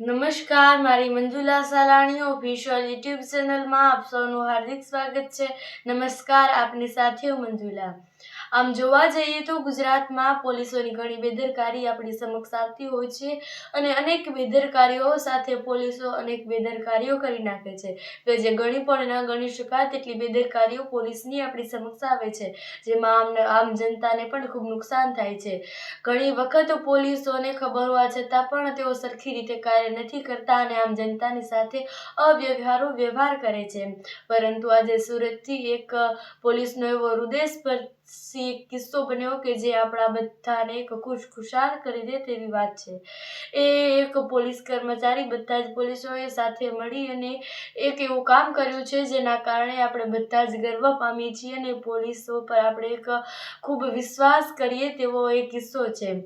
નમસ્કાર, મારી Manjula Salani official YouTube ચેનલમાં આપ સૌનું હાર્દિક સ્વાગત છે. નમસ્કાર, આપની સાથે હું મંજુલા. આમ જોવા જઈએ તો ગુજરાતમાં પોલીસોની ઘણી બેદરકારી આપણી સમક્ષ આવતી હોય છે અને અનેક બેદરકારીઓ સાથે પોલીસો અનેક બેદરકારીઓ કરી નાખે છે કે જે ગણી પણ ન ગણી શકાય તેટલી બેદરકારીઓ પોલીસની આપણી સમક્ષ આવે છે, જેમાં આમ જનતાને પણ ખૂબ નુકસાન થાય છે. ઘણી વખત પોલીસોને ખબર હોવા છતાં પણ તેઓ સરખી રીતે કાર્ય નથી કરતા અને આમ જનતાની સાથે વ્યવહાર કરે છે. પરંતુ આજે સુરતથી એક પોલીસનો એવો હૃદયસ્પર્શી કિસ્સો બન્યો કે જે આપણા બધાને એક ખુશખુશાલ કરી દે તેવી વાત છે. એ એક પોલીસ કર્મચારી બધા જ પોલીસોએ સાથે મળી અને એક એવું કામ કર્યું છે જેના કારણે આપણે બધા જ ગર્વ પામીએ છીએ અને પોલીસો પર આપણે એક ખૂબ વિશ્વાસ કરીએ તેવો એક કિસ્સો છે.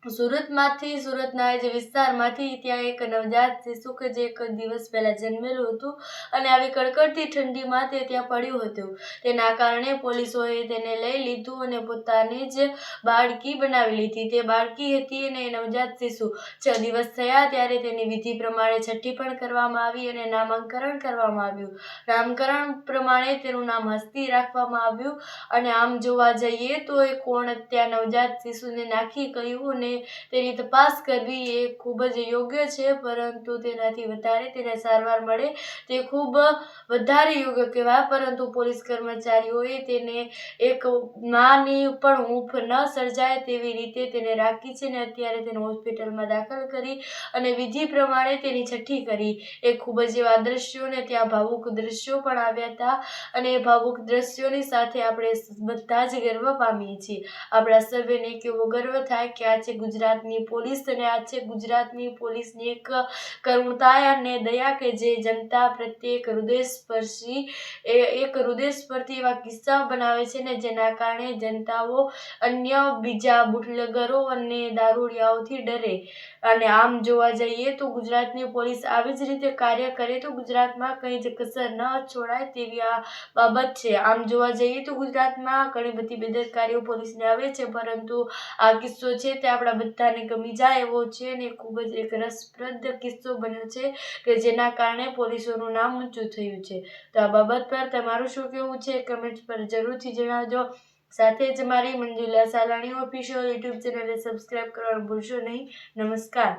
સુરતના જે વિસ્તારમાંથી ત્યાં એક નવજાત શિશુ કે જે એક દિવસ પહેલા જન્મેલું હતું અને આવી કડકડતી ઠંડીમાં તે ત્યાં પડ્યું હતું. તેના કારણે પોલીસોએ તેને લઈ લીધું અને પોતાની જ બાળકી બનાવી લીધી. તે બાળકી હતી અને નવજાત શિશુ 6 દિવસ થયા ત્યારે તેની વિધિ પ્રમાણે છઠ્ઠી પણ કરવામાં આવી અને નામાંકરણ કરવામાં આવ્યું. નામકરણ પ્રમાણે તેનું નામ હસ્તી રાખવામાં આવ્યું અને આમ જોવા જઈએ તો એ કોણ ત્યાં નવજાત શિશુને નાખી ગયું અને તેની તપાસ કરવી એ ખૂબ જ યોગ્ય છે, પરંતુ તેનાથી વધારે તેને સારવાર મળે તે ખૂબ વધારે યોગ્ય કહેવાય. પરંતુ પોલીસ કર્મચારીઓએ તેને એક નાની પણ હૂંફ ન સર્જાય તેવી રીતે તેને રાખી છે અને અત્યારે તેને હોસ્પિટલમાં દાખલ કરી અને વિધિ પ્રમાણે તેની છઠ્ઠી કરી. એ ખૂબ જ એવા દ્રશ્યો ને ત્યાં ભાવુક દ્રશ્યો પણ આવ્યા હતા અને એ ભાવુક દ્રશ્યોની સાથે આપણે બધા જ ગર્વ પામીએ છીએ. આપણા સર્વેને એક એવો ગર્વ થાય કે આ છે ગુજરાતની પોલીસ અને આ છે ગુજરાતની પોલીસની એક કરુણતા અને દયા કે જે જનતા પ્રત્યે એક હૃદયસ્પર્શી એવા કિસ્સા બનાવે છે ને જેના કારણે જનતાઓ અન્ય બીજા બુટલેગરો અને દારૂડિયાઓથી ડરે. અને આમ જોવા જઈએ તો ગુજરાતની પોલીસ આવી જ રીતે કાર્ય કરે તો ગુજરાતમાં કંઈ જ કસર ન છોડાય તેવી આ બાબત છે. આમ જોવા જઈએ તો ગુજરાતમાં ઘણી બધી બેદરકારીઓ પોલીસને આવે છે, પરંતુ આ કિસ્સો છે તે આપણા બધાને ગમી જાય એવો છે અને ખૂબ જ એક રસપ્રદ કિસ્સો બન્યો છે કે જેના કારણે પોલીસોનું નામ ઊંચું થયું છે. તો આ બાબત પર તમારું શું કહેવું છે કમેન્ટ પર જરૂરથી જણાવજો. સાથે જ મારી મંજુલા સાલાણી ઓફિશિયલ યુટ્યુબ ચેનલને સબસ્ક્રાઇબ કરવાનું ભૂલશો નહીં. નમસ્કાર.